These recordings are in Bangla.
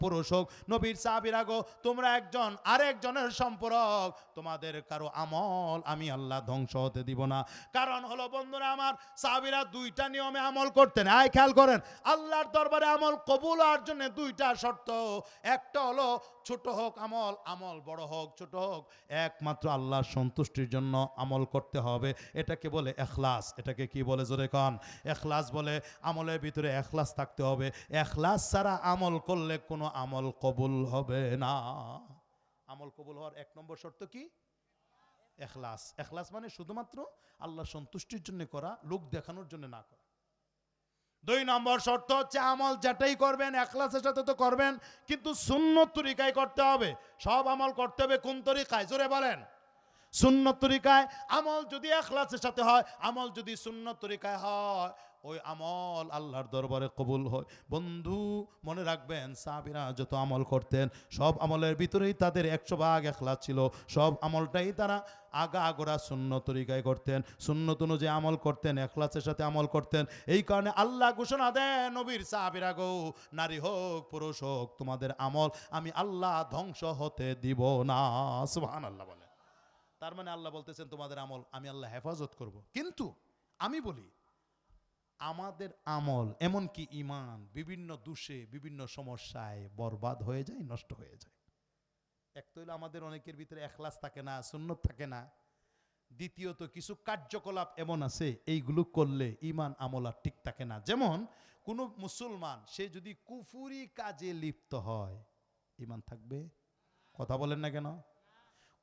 পুরুষ হোক, নবীর সাহাবীরা গো, তোমরা একজন আরেকজনের সম্পর্ক, তোমাদের কারো আমল আমি আল্লাহ ধ্বংস হতে দিব না। কারণ হলো বন্ধুরা আমার, সাহাবীরা দুইটা নিয়মে আমল করতেন। আয় খেয়াল করেন, আল্লাহর দরবারে আমল কবুল হওয়ার জন্য দুইটা শর্ত। একটা হলো ছোট হোক আমল, আমল বড় হোক ছোট হোক, একমাত্র আল্লাহর সন্তুষ্টির জন্য আমল করতে হবে। এটাকে বলে এখলাস। এটাকে কি বলে জোরে কান? এখলাস বলে। আমলের ভিতরে এখলাস থাকতে হবে। এখলাস ছাড়া আমল করলে কোনো আমল কবুল হবে না। আমল কবুল হওয়ার এক নম্বর শর্ত কি? এখলাস। এখলাস মানে শুধুমাত্র আল্লাহ সন্তুষ্টির জন্য করা, লোক দেখানোর জন্য না করা। দুই নম্বর শর্ত হচ্ছে আমল যেটাই করবেন এখলাসের সাথে তো করবেন, কিন্তু সুন্নত তরিকায় করতে হবে। সব আমল করতে হবে কোন তরিকায়? জোরে বলেন। সুন্নত তরিকায়। আমল যদি এখলাসের সাথে হয়, আমল যদি সুন্নত তরিকায় হয়, ওই আমল আল্লাহর দরবারে কবুল হয়। বন্ধু মনে রাখবেন, সাহাবীরা যত আমল করতেন সব আমলের ভিতরেই তাদের 100% এখলাস ছিল। সব আমলটাই তারা আগাগোড়া সুন্নত তরিকায় করতেন, সুন্নত অনুযায়ী আমল করতেন, এখলাসের সাথে আমল করতেন। এই কারণে আল্লাহ ঘোষণা দেন, নবীর সাহাবীরা গো, নারী হোক পুরুষ হোক, তোমাদের আমল আমি আল্লাহ ধ্বংস হতে দিব না। সুবহানাল্লাহ বলে। তার মানে আল্লাহ বলতেছেন তোমাদের আমল আমি আল্লাহ হেফাজত করব। কিন্তু আমি বলি, আমাদের আমল এমনকি ঈমান বিভিন্ন দোষে বিভিন্ন সমস্যায় বরবাদ হয়ে যায়, নষ্ট হয়ে যায়। এক তো হলো আমাদের অনেকের ভিতরে এখলাস থাকে না, সুন্নত থাকে না। দ্বিতীয়ত কিছু কার্যকলাপ এমন আছে এইগুলো করলে ঈমান আমল আর ঠিক থাকে না। যেমন কোন মুসলমান সে যদি কুফরি কাজে লিপ্ত হয়, ঈমান থাকবে? কথা বলেন না কেন?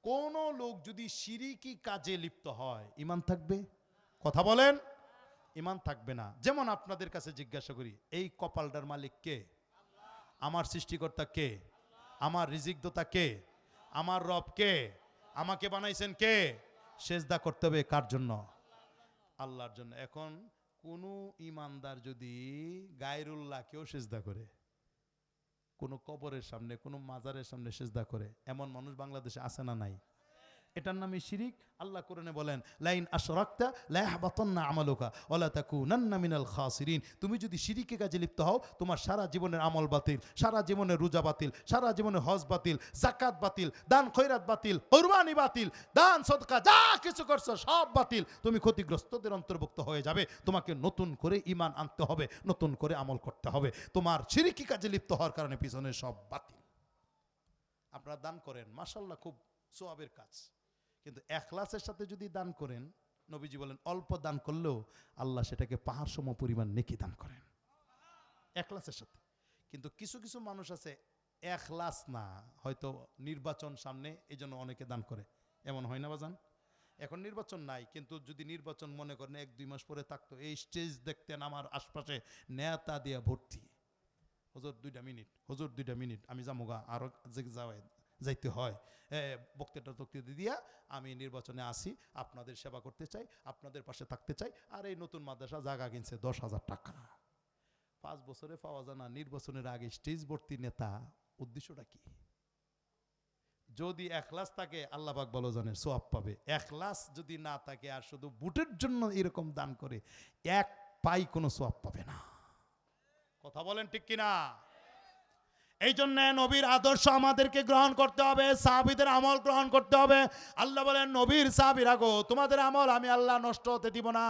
কোন লোক যদি শিরিকি কাজে লিপ্ত হয়, ঈমান থাকবে? কথা বলেন। ঈমান থাকবে না। যেমন আপনাদের কাছে জিজ্ঞাসা করি, এই কপালটার মালিক কে? আমার সৃষ্টিকর্তা কে? আমার রিজিকদাতা কে? আমার রব কে? আমাকে বানাইছেন কে? সেজদা করতে হবে কার জন্য? আল্লাহর জন্য। এখন কোন ঈমানদার যদি গায়রুল্লাহকেও সেজদা করে, কোন কবরের সামনে কোন মাজারের সামনে সেজদা করে, এমন মানুষ বাংলাদেশে আছে না নাই? এটার নামই শিরিক। আল্লাহ কোরআনে বলেন, লাইন আশরাকতা লা ইয়াহবাতান্না আমালুকা ওয়া লা তাকুনান্না মিনাল খাসিরিন। তুমি যদি শিরিকে কাজে লিপ্ত হও, তোমার সারা জীবনের আমল বাতিল, সারা জীবনের রোজা বাতিল, সারা জীবনের হজ বাতিল, যাকাত বাতিল, দান খয়রাত বাতিল, কুরবানি বাতিল, দান সদকা যা কিছু করছো সব বাতিল। তুমি ক্ষতিগ্রস্তদের অন্তর্ভুক্ত হয়ে যাবে। তোমাকে নতুন করে ঈমান আনতে হবে, নতুন করে আমল করতে হবে। তোমার শিরিকি কাজে লিপ্ত হওয়ার কারণে পিছনে সব বাতিল। আপনারা দান করেন, মাশাআল্লাহ, খুব সওয়াবের কাজ। কিন্তু এখলাসের সাথে যদি দান করেন, নবীজি বলেন অল্প দান করলেও আল্লাহ সেটাকে পাহাড় সম পরিমাণ নেকি দান করেন, এখলাসের সাথে। কিন্তু কিছু কিছু মানুষ আছে এখলাস না, হয়তো নির্বাচন সামনে এই জন্য অনেকে দান করে। এমন হয় না বাজান? এখন নির্বাচন নাই, কিন্তু যদি নির্বাচন মনে করেন 1-2 মাস পরে থাকতো, এই স্টেজ দেখতেন আমার আশপাশে নেতা দিয়ে ভর্তি। হুজুর 2টা মিনিট, হুজুর 2টা মিনিট, আমি যামুগা, আরো যাইতে হয়, বক্তৃতা দিয়া আমি নির্বাচনে আসি, আপনাদের সেবা করতে চাই, আপনাদের পাশে থাকতে চাই। আর এই নতুন মাদ্রাসা জায়গা কিনছে 10,000 টাকা, 5 বছরে পাওয়া যায় না। নির্বাচনের আগে স্টেজ ভর্তি নেতা, উদ্দেশ্যটা কি? যদি এখলাস থাকে আল্লাহ পাক ভালো জানে, সওয়াব পাবে। এখলাস যদি না থাকে আর শুধু বুটের জন্য এরকম দান করে, এক পাই কোনো সওয়াব পাবে না। কথা বলেন ঠিক কিনা? এই জন্য নবীর আদর্শ আমাদেরকে গ্রহণ করতে হবে, সাহাবীদের আমল গ্রহণ করতে হবে। আল্লাহ বলেন, নবীর সাহাবীরা গো, তোমাদের আমল আমি আল্লাহ নষ্ট হতে দিব না,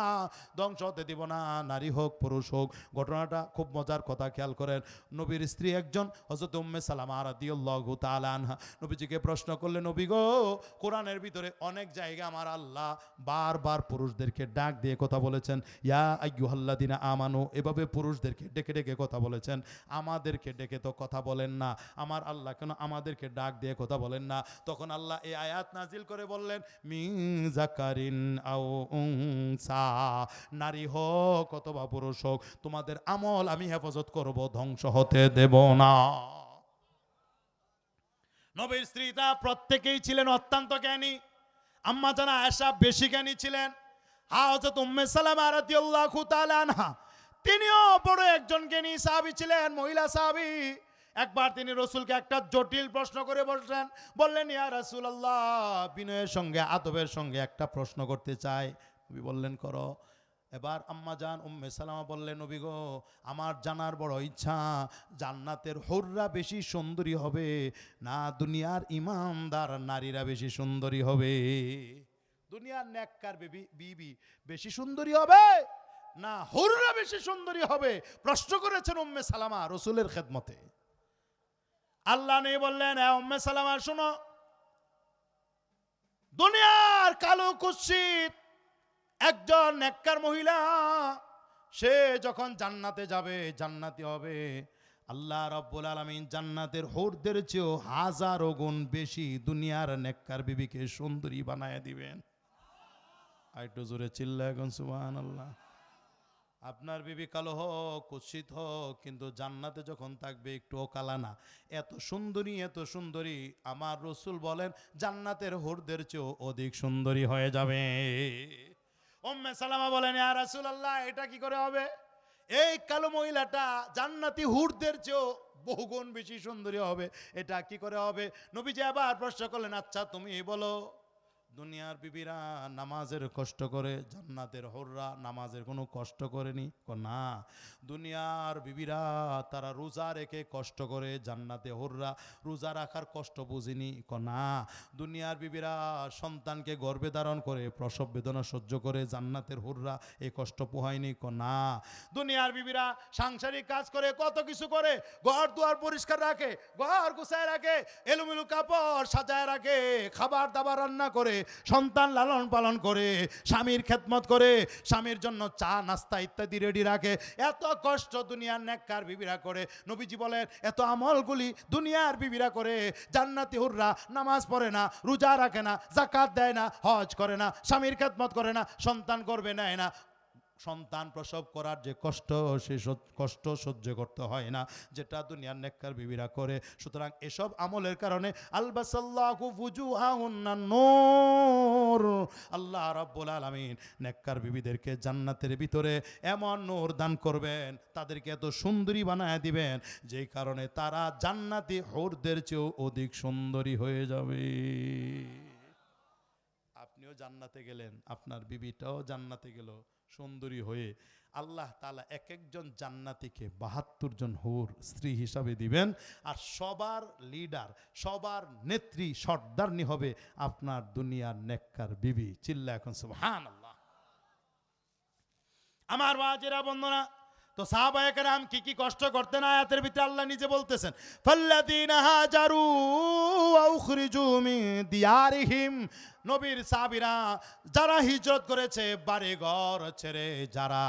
ধ্বংস হতে দিব না, নারী হোক পুরুষ হোক। ঘটনাটা খুব মজার, কথা খেয়াল করেন। নবীর স্ত্রী একজন হযরত উম্মে সালামা রাদিয়াল্লাহু তাআলা আনহা নবীজিকে প্রশ্ন করলেন, নবী গো, কোরআনের ভিতরে অনেক জায়গা আমার আল্লাহ বারবার পুরুষদেরকে ডাক দিয়ে কথা বলেছেন, ইয়া আইয়ুহাল্লাযিনা আমানু, এভাবে পুরুষদেরকে ডেকে ডেকে কথা বলেছেন। আমাদেরকে ডেকে তো কথা বলেন না, আমার আল্লাহ কেন আমাদেরকে ডাক দিয়ে কথা বলেন না? তখন আল্লাহ এই আয়াত নাজিল করে বললেন, মিন যাকারিন আও উনসা, নারী হোক অথবা পুরুষ হোক, তোমাদের আমল আমি হেফাজত করব, ধ্বংস হতে দেব না। নবীর স্ত্রীরা প্রত্যেকেই ছিলেন অত্যন্ত জ্ঞানী। আম্মা জানা আয়েশা বেশি জ্ঞানী ছিলেন। হযরত উম্মে সালামা রাদিয়াল্লাহু তাআলা আনহা, তিনিও বড় একজন জ্ঞানী সাহাবী ছিলেন, মহিলা সাহাবী। একবার তিনি রসুলকে একটা জটিল প্রশ্ন করে বললেন, ইয়া রাসূলুল্লাহ, বিনয়ের সঙ্গে আদবের সঙ্গে একটা প্রশ্ন করতে চাই। নবী বললেন, করো। এবার আম্মা জান উম্মে সালামা বললেন, নবী গো, আমার জানার বড় ইচ্ছা, জান্নাতের হুররা বেশি সুন্দরী হবে না দুনিয়ার ইমানদার নারীরা বেশি সুন্দরী হবে? দুনিয়ার নেককার বিবি বেশি সুন্দরী হবে না হুররা বেশি সুন্দরী হবে? প্রশ্ন করেছেন উম্মে সালামা রাসূলের খেদমতে। আল্লাহ নবী বললেন, এ উম্মে সালামা শোনো, দুনিয়ার কালো কুৎসিত একজন নেককার মহিলা, সে যখন জান্নাতে যাবে, জান্নাতি হবে, আল্লাহ রাব্বুল আলামিন জান্নাতের হুরদের চেয়েও হাজারো গুণ বেশি দুনিয়ার নেককার বিবিকে সুন্দরী বানায় দিবেন। একটু জোরে চিল্লায় এখন সুবহানাল্লাহ। আপনার বিবি কালো হোক, কুৎসিত হোক, কিন্তু জান্নাতে যখন থাকবে একটুও কালা না, এত সুন্দরী, এত সুন্দরী, আমার রাসূল বলেন জান্নাতের হুরদের চেয়েও অধিক সুন্দরী হয়ে যাবে। উম্মে সালামা বলেন, ইয়া রাসূলুল্লাহ, এটা কি করে হবে? এই কালো মহিলাটা জান্নাতি হুরদের চেয়েও বহুগুণ বেশি সুন্দরী হবে, এটা কি করে হবে? নবীজি আবার প্রশ্ন করলেন, আচ্ছা তুমি বলো, দুনিয়ার বিবিরা নামাজের কষ্ট করে, জান্নাতের হুররা নামাজের কোনো কষ্ট করেনি? না, দুনিয়ার বিবিরা তারা রোজা রেখে কষ্ট করে, জান্নাতে হুররা রোজা রাখার কষ্ট বুঝিনি? না, দুনিয়ার বিবিরা সন্তানকে গর্ভে ধারণ করে প্রসব বেদনা সহ্য করে, জান্নাতের হুররা এই কষ্ট পোহায়নি? না, দুনিয়ার বিবিরা সাংসারিক কাজ করে, কত কিছু করে, ঘর দুয়ার পরিষ্কার রাখে, ঘর গুছায় রাখে, এলোমেলো কাপড় সাজায় রাখে, খাবার দাবার রান্না করে, সন্তান লালন পালন করে, স্বামীর খেদমত করে, স্বামীর জন্য চা নাস্তা ইত্যাদি রেডি রাখে, এত কষ্ট দুনিয়ার নেককার বিবিরা করে। নবীজি বলেন, এত আমলগুলি দুনিয়ার বিবিরা করে, জান্নাতি হুররা নামাজ পড়ে না, রোজা রাখে না, যাকাত দেয় না, হজ করে না, স্বামীর খেদমত করে না, সন্তান গর্ভে নেয় না, সন্তান প্রসব করার যে কষ্ট, সেই কষ্ট সহ্য করতে হয় না, যেটা দুনিয়ার নেককার বিবিরা করে। সুতরাং এসব আমলের কারণে আলবাসাল্লাহু ফুজুহাহুন্নান নূর, আল্লাহ রাব্বুল আলামিন নেককার বিবিদেরকে জান্নাতের ভিতরে এমন নূর দান করবেন, তাদেরকে এত সুন্দরী বানায় দিবেন, যেই কারণে তারা জান্নাতি হুরদের চেয়েও অধিক সুন্দরী হয়ে যাবে। আপনিও জান্নাতে গেলেন, আপনার বিবিটাও জান্নাতে গেল সুন্দরী হয়ে। আল্লাহ তাআলা এক একজন জান্নাতীকে ৭২ জন হুর স্ত্রী হিসাবে দিবেন, আর সবার লিডার, সবার নেত্রী, সর্দারনি হবে আপনার দুনিয়ার নেককার বিবি। চিল্লা এখন সুবহানাল্লাহ। আমার বাজেরা বন্ধনা, তো সাহাবায়ে কেরাম কি কি কষ্ট করতেন আয়াতের ভিতরে আল্লাহ নিজে বলতেছেন, ফাল্লাযীনা হাজারু ওয়া উখরিজু মিন দিয়ারিহিম, নবীর সাহাবীরা যারা হিজরত করেছে বাড়ি ঘর ছেড়ে, যারা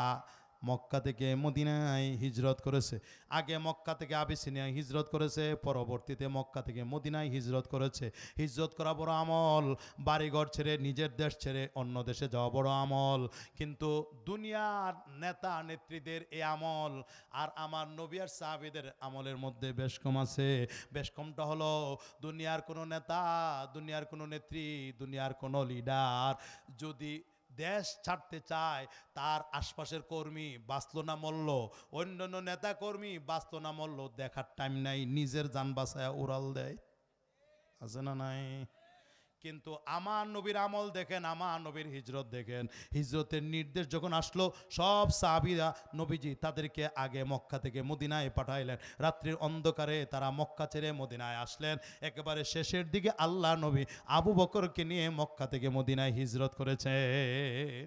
মক্কা থেকে মদিনায় হিজরত করেছে, আগে মক্কা থেকে আবিসিনিয়ায় হিজরত করেছে, পরবর্তীতে মক্কা থেকে মদিনায় হিজরত করেছে। হিজরত করা বড় আমল, বাড়িঘর ছেড়ে নিজের দেশ ছেড়ে অন্য দেশে যাওয়া বড় আমল, কিন্তু দুনিয়ার নেতা নেত্রীদের এই আমল আর আমার নবী আর সাহাবীদের আমলের মধ্যে বেশ কম আছে। বেশ কমটা হলো, দুনিয়ার কোনো নেতা, দুনিয়ার কোনো নেত্রী, দুনিয়ার কোনো লিডার যদি দেশ ছাড়তে চায়, তার আশপাশের কর্মী বাঁচলো না মরল, অন্যান্য নেতা কর্মী বাঁচলো না মরল, দেখার টাইম নাই, নিজের জান বাঁচায় উড়াল দেয়, আছে না নাই? কিন্তু আমার নবীর আমল দেখেন, আমার নবীর হিজরত দেখেন। হিজরতের নির্দেশ যখন আসলো, সব সাহাবীরা নবীজি তাদেরকে আগে মক্কা থেকে মদিনায় পাঠাইলেন, রাত্রির অন্ধকারে তারা মক্কা ছেড়ে মদিনায় আসলেন। একেবারে শেষের দিকে আল্লাহ নবী আবু বকরকে নিয়ে মক্কা থেকে মদিনায় হিজরত করেছেন।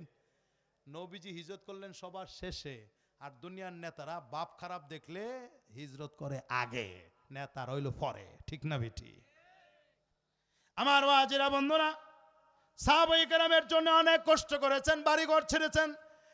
নবীজি হিজরত করলেন সবার শেষে, আর দুনিয়ার নেতারা বাপ খারাপ দেখলে হিজরত করে আগে, নেতার হইল পরে। ঠিক না বেটি? আমার ওয়াজিরা বন্ধুরা, সাহাবায়ে কেরামের জন্য অনেক কষ্ট করেছেন, বাড়িঘর ছেড়েছেন।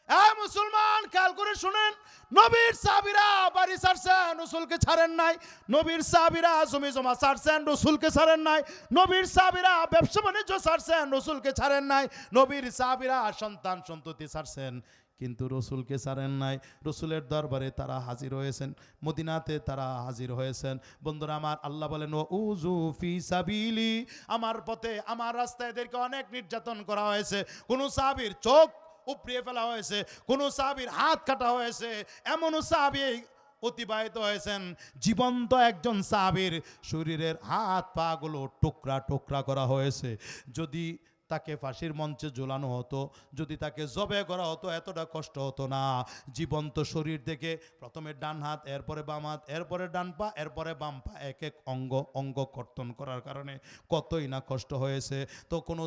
এই মুসলমান, খেয়াল করে শুনেন, নবীর সাহাবীরা বাড়ি ছাড়ছেন, রাসূলকে ছাড়েন নাই। নবীর সাহাবীরা জমি জমা ছাড়ছেন, রাসূলকে ছাড়েন নাই। নবীর সাহাবীরা ব্যবসা বাণিজ্য ছাড়ছেন, রাসূলকে ছাড়েন নাই। নবীর সাহাবীরা সন্তান সন্ততি ছাড়ছেন, কিন্তু রসুলকে ছাড়েন নাই। রসুলের দরবারে তারা হাজির হয়েছেন, মদিনাতে তারা হাজির হয়েছেন। বন্ধুরা আমার, আল্লাহ বলেন উযু ফি সাবিলি, আমার পথে, আমার রাস্তায় এদেরকে অনেক নির্যাতন করা হয়েছে। কোন সাহাবীর চোখ উপড়িয়ে ফেলা হয়েছে, কোন সাহাবীর হাত কাটা হয়েছে, এমনও সাহাবী অতিবাহিত হয়েছেন, জীবন্ত একজন সাহাবীর শরীরের হাত পা গুলো টুকরা টুকরা করা হয়েছে। যদি তাকে ফাঁসির মঞ্চে ঝোলানো হতো, যদি তাকে জবে করা হতো এতটা কষ্ট হতো না। জীবন্ত শরীর থেকে প্রথমে ডান হাত, এরপরে বাম হাত, এরপরে ডান পা, এরপরে বাম পা, এক এক অঙ্গ অঙ্গ কর্তন করার কারণে কতই না কষ্ট হয়েছে। তো কোনো